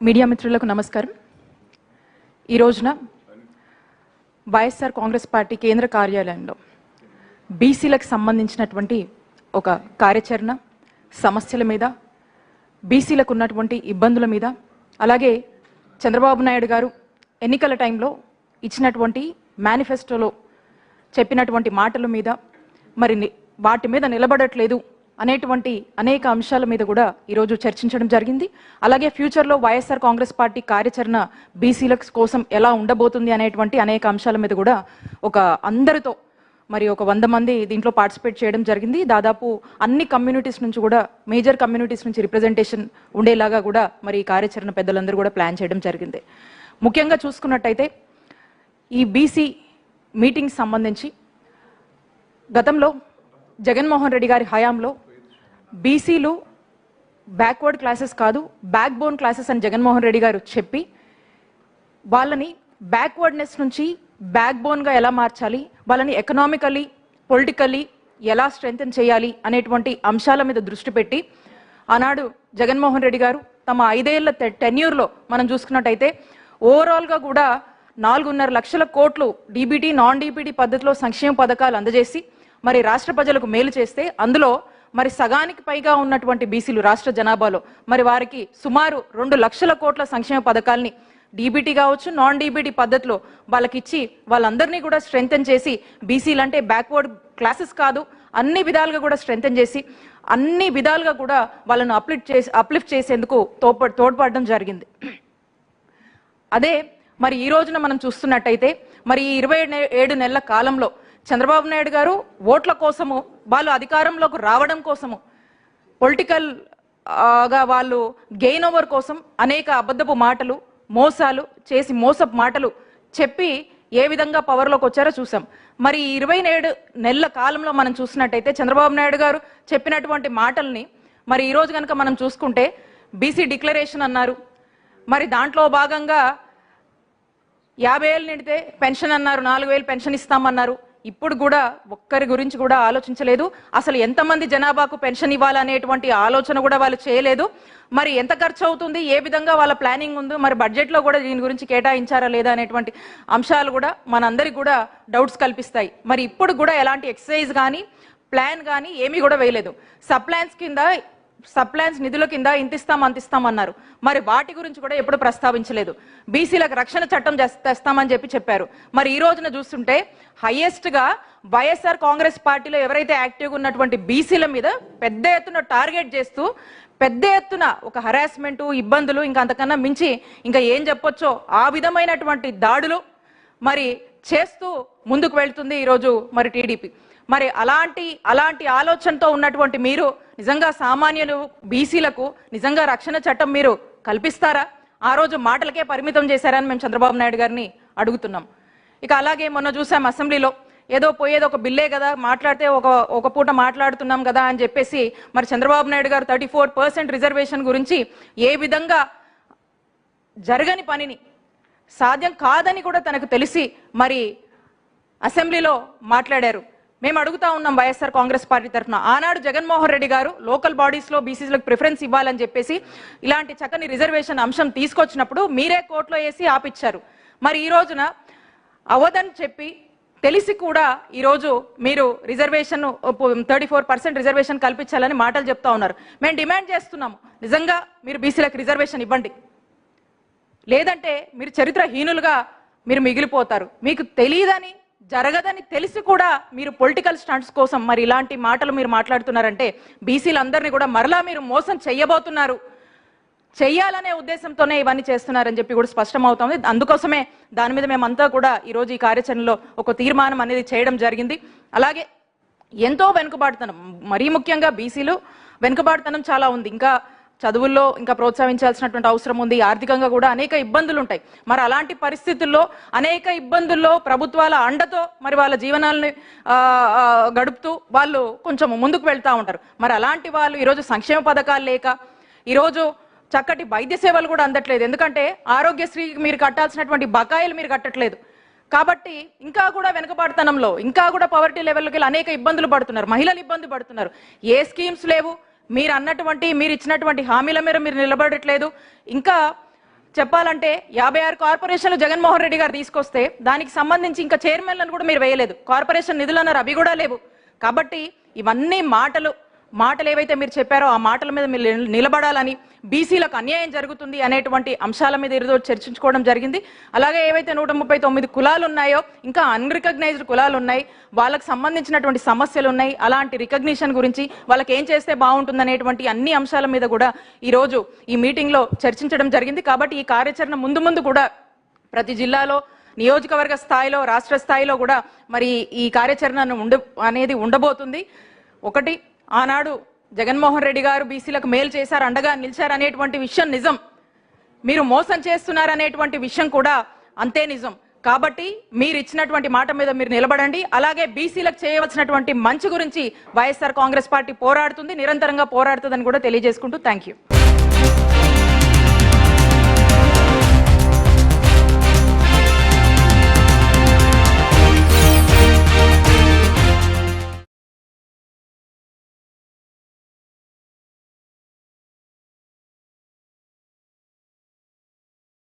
Media మిత్రులకు నమస్కారం. ఈ రోజున వైఎస్ఆర్ కాంగ్రెస్ పార్టీ కేంద్ర కార్యాలయంలో బీసీలకు సంబంధించినటువంటి ఒక కార్యాచరణ సమస్యల మీద, బీసీలకు ఉన్నటువంటి ఇబ్బందుల మీద, అలాగే చంద్రబాబు నాయుడు గారు ఎన్నికల టైంలో ఇచ్చినటువంటి మేనిఫెస్టోలో చెప్పినటువంటి మాటల మీద, మరి వాటి మీద నిలబడట్లేదు అనేటువంటి అనేక అంశాల మీద కూడా ఈరోజు చర్చించడం జరిగింది. అలాగే ఫ్యూచర్లో వైఎస్ఆర్ కాంగ్రెస్ పార్టీ కార్యాచరణ బీసీల కోసం ఎలా ఉండబోతుంది అనేటువంటి అనేక అంశాల మీద కూడా అందరితో మరి 100 మంది దీంట్లో పార్టిసిపేట్ చేయడం జరిగింది. దాదాపు అన్ని కమ్యూనిటీస్ నుంచి కూడా, మేజర్ కమ్యూనిటీస్ నుంచి రిప్రజెంటేషన్ ఉండేలాగా కూడా మరి ఈ కార్యాచరణ పెద్దలందరూ కూడా ప్లాన్ చేయడం జరిగింది. ముఖ్యంగా చూసుకున్నట్టయితే ఈ బీసీ మీటింగ్ సంబంధించి గతంలో జగన్మోహన్ రెడ్డి గారి హయాంలో బీసీలు బ్యాక్వర్డ్ క్లాసెస్ కాదు, బ్యాక్ బోన్ క్లాసెస్ అని జగన్మోహన్ రెడ్డి గారు చెప్పి వాళ్ళని బ్యాక్వర్డ్నెస్ నుంచి బ్యాక్ బోన్గా ఎలా మార్చాలి, వాళ్ళని ఎకనామికలీ పొలిటికల్లీ ఎలా స్ట్రెంథెన్ చేయాలి అనేటువంటి అంశాల మీద దృష్టి పెట్టి ఆనాడు జగన్మోహన్ రెడ్డి గారు తమ 5 ఏళ్ల టెన్యూర్లో మనం చూసుకున్నట్టయితే ఓవరాల్గా కూడా 4.5 లక్షల కోట్లు డీబీటీ నాన్ డీబీటీ పద్ధతిలో సంక్షేమ పథకాలు అందజేసి మరి రాష్ట్ర ప్రజలకు మేలు చేస్తే, అందులో మరి సగానికి పైగా ఉన్నటువంటి బీసీలు రాష్ట్ర జనాభాలో మరి వారికి సుమారు 2 లక్షల కోట్ల సంక్షేమ పథకాలని డీబీటీ కావచ్చు, నాన్ డీబీటీ పద్ధతిలో వాళ్ళకి ఇచ్చి వాళ్ళందరినీ కూడా స్ట్రెంథెన్ చేసి, బీసీలు అంటే బ్యాక్వర్డ్ క్లాసెస్ కాదు, అన్ని విధాలుగా కూడా స్ట్రెంథెన్ చేసి అన్ని విధాలుగా కూడా వాళ్ళను అప్లిఫ్ట్ చేసేందుకు తోడ్పడడం జరిగింది. అదే మరి ఈ రోజున మనం చూస్తున్నట్టయితే మరి ఈ 27 నెలల కాలంలో చంద్రబాబు నాయుడు గారు ఓట్ల కోసము, వాళ్ళు అధికారంలోకి రావడం కోసము, పొలిటికల్ గా వాళ్ళు గెయిన్ ఓవర్ కోసం అనేక అబద్ధపు మాటలు, మోసాలు చేసి, మోసపు మాటలు చెప్పి ఏ విధంగా పవర్లోకి వచ్చారో చూసాం. మరి 27 నెలల కాలంలో మనం చూసినట్టయితే చంద్రబాబు నాయుడు గారు చెప్పినటువంటి మాటల్ని మరి ఈ రోజు కనుక మనం చూసుకుంటే బీసీ డిక్లరేషన్ అన్నారు, మరి దాంట్లో భాగంగా 50 ఏళ్ళు నిండితే పెన్షన్ అన్నారు, 4,000 పెన్షన్ ఇస్తామన్నారు. ఇప్పుడు కూడా ఒక్కరి గురించి కూడా ఆలోచించలేదు. అసలు ఎంతమంది జనాభాకు పెన్షన్ ఇవ్వాలనేటువంటి ఆలోచన కూడా వాళ్ళు చేయలేదు. మరి ఎంత ఖర్చు అవుతుంది, ఏ విధంగా వాళ్ళ ప్లానింగ్ ఉంది, మరి బడ్జెట్లో కూడా దీని గురించి కేటాయించారా లేదా అనేటువంటి అంశాలు కూడా మనందరికి కూడా డౌట్స్ కల్పిస్తాయి. మరి ఇప్పుడు కూడా ఎలాంటి ఎక్సర్సైజ్ కానీ ప్లాన్ కానీ ఏమీ కూడా వేయలేదు. సబ్ ప్లాన్స్ నిధుల కింద ఇంతిస్తాం అంతిస్తామన్నారు, మరి వాటి గురించి కూడా ఎప్పుడు ప్రస్తావించలేదు. బీసీలకు రక్షణ చట్టం తెస్తామని చెప్పారు. మరి ఈ రోజున చూస్తుంటే హైయెస్ట్ గా వైఎస్ఆర్ కాంగ్రెస్ పార్టీలో ఎవరైతే యాక్టివ్గా ఉన్నటువంటి బీసీల మీద పెద్ద ఎత్తున టార్గెట్ చేస్తూ, పెద్ద ఎత్తున ఒక హరాస్మెంట్, ఇబ్బందులు, ఇంకా అంతకన్నా మించి ఇంకా ఏం చెప్పొచ్చో ఆ విధమైనటువంటి దాడులు మరి చేస్తూ ముందుకు వెళ్తుంది ఈరోజు మరి టీడీపీ. మరి అలాంటి ఆలోచనతో ఉన్నటువంటి మీరు నిజంగా సామాన్యులు బీసీలకు నిజంగా రక్షణ చట్టం మీరు కల్పిస్తారా? ఆ రోజు మాటలకే పరిమితం చేశారని మేము చంద్రబాబు నాయుడు గారిని అడుగుతున్నాం. ఇక అలాగే మొన్న చూసాం అసెంబ్లీలో ఏదో పోయేది ఒక బిల్లే కదా, మాట్లాడితే ఒక పూట మాట్లాడుతున్నాం కదా అని చెప్పేసి మరి చంద్రబాబు నాయుడు గారు 34% రిజర్వేషన్ గురించి ఏ విధంగా జరగని పనిని, సాధ్యం కాదని కూడా తనకు తెలిసి మరి అసెంబ్లీలో మాట్లాడారు. మేము అడుగుతా ఉన్నాం వైఎస్ఆర్ కాంగ్రెస్ పార్టీ తరఫున, ఆనాడు జగన్మోహన్ రెడ్డి గారు లోకల్ బాడీస్లో బీసీలకు ప్రిఫరెన్స్ ఇవ్వాలని చెప్పేసి ఇలాంటి చక్కని రిజర్వేషన్ అంశం తీసుకొచ్చినప్పుడు మీరే కోర్టులో వేసి ఆపిచ్చారు. మరి ఈ రోజున అవదని చెప్పి తెలిసి కూడా ఈరోజు మీరు రిజర్వేషన్ 34% రిజర్వేషన్ కల్పించాలని మాటలు చెప్తా ఉన్నారు. మేము డిమాండ్ చేస్తున్నాము, నిజంగా మీరు బీసీలకు రిజర్వేషన్ ఇవ్వండి, లేదంటే మీరు చరిత్రహీనులుగా మీరు మిగిలిపోతారు. మీకు తెలియదని, జరగదని తెలిసి కూడా మీరు పొలిటికల్ స్టంట్స్ కోసం మరి ఇలాంటి మాటలు మీరు మాట్లాడుతున్నారంటే బీసీలందరినీ కూడా మరలా మీరు మోసం చెయ్యబోతున్నారు, చెయ్యాలనే ఉద్దేశంతోనే ఇవన్నీ చేస్తున్నారని చెప్పి కూడా స్పష్టమవుతుంది. అందుకోసమే దాని మీద మేమంతా కూడా ఈరోజు ఈ కార్యాచరణలో ఒక తీర్మానం అనేది చేయడం జరిగింది. అలాగే ఎంతో వెనుకబాటుతనం, మరీ ముఖ్యంగా బీసీలు వెనుకబాటుతనం చాలా ఉంది. ఇంకా చదువుల్లో ఇంకా ప్రోత్సహించాల్సినటువంటి అవసరం ఉంది. ఆర్థికంగా కూడా అనేక ఇబ్బందులు ఉంటాయి. మరి అలాంటి పరిస్థితుల్లో అనేక ఇబ్బందుల్లో ప్రభుత్వాల అండతో మరి వాళ్ళ జీవనాలను గడుపుతూ వాళ్ళు కొంచెం ముందుకు వెళ్తూ ఉంటారు. మరి అలాంటి వాళ్ళు ఈరోజు సంక్షేమ పథకాలు లేక, ఈరోజు చక్కటి వైద్య సేవలు కూడా అందట్లేదు. ఎందుకంటే ఆరోగ్యశ్రీకి మీరు కట్టాల్సినటువంటి బకాయిలు మీరు కట్టట్లేదు. కాబట్టి ఇంకా కూడా వెనుకబాటుతనంలో, ఇంకా కూడా పవర్టీ లెవెల్కి అనేక ఇబ్బందులు పడుతున్నారు, మహిళలు ఇబ్బంది పడుతున్నారు. ఏ స్కీమ్స్ లేవు, మీరు ఇచ్చినటువంటి హామీల మేర మీరు నిలబడట్లేదు. ఇంకా చెప్పాలంటే 56 కార్పొరేషన్లు జగన్మోహన్ రెడ్డి గారు తీసుకొస్తే దానికి సంబంధించి ఇంకా చైర్మన్లను కూడా మీరు వేయలేదు. కార్పొరేషన్ నిధులు అన్నారు, అవి కూడా లేవు. కాబట్టి ఇవన్నీ మాటలు ఏవైతే మీరు చెప్పారో ఆ మాటల మీద మీరు నిలబడాలని, బీసీలకు అన్యాయం జరుగుతుంది అనేటువంటి అంశాల మీద ఈరోజు చర్చించుకోవడం జరిగింది. అలాగే ఏవైతే 139 కులాలు ఉన్నాయో, ఇంకా అన్రికగ్నైజ్డ్ కులాలు ఉన్నాయి, వాళ్ళకి సంబంధించినటువంటి సమస్యలు ఉన్నాయి, అలాంటి రికగ్నిషన్ గురించి వాళ్ళకి ఏం చేస్తే బాగుంటుందనేటువంటి అన్ని అంశాల మీద కూడా ఈరోజు ఈ మీటింగ్లో చర్చించడం జరిగింది. కాబట్టి ఈ కార్యాచరణ ముందు కూడా ప్రతి జిల్లాలో, నియోజకవర్గ స్థాయిలో, రాష్ట్ర స్థాయిలో కూడా మరి ఈ కార్యాచరణ అనేది ఉండబోతుంది. ఒకటి, ఆనాడు జగన్మోహన్ రెడ్డి గారు బీసీలకు మేలు చేశారు, అండగా నిలిచారు అనేటువంటి విషయం నిజం. మీరు మోసం చేస్తున్నారు అనేటువంటి విషయం కూడా అంతే నిజం. కాబట్టి మీరు ఇచ్చినటువంటి మాట మీద మీరు నిలబడండి. అలాగే బీసీలకు చేయవలసినటువంటి మంచి గురించి వైఎస్ఆర్ కాంగ్రెస్ పార్టీ పోరాడుతుంది, నిరంతరంగా పోరాడుతుందని కూడా తెలియజేసుకుంటూ థ్యాంక్ యూ.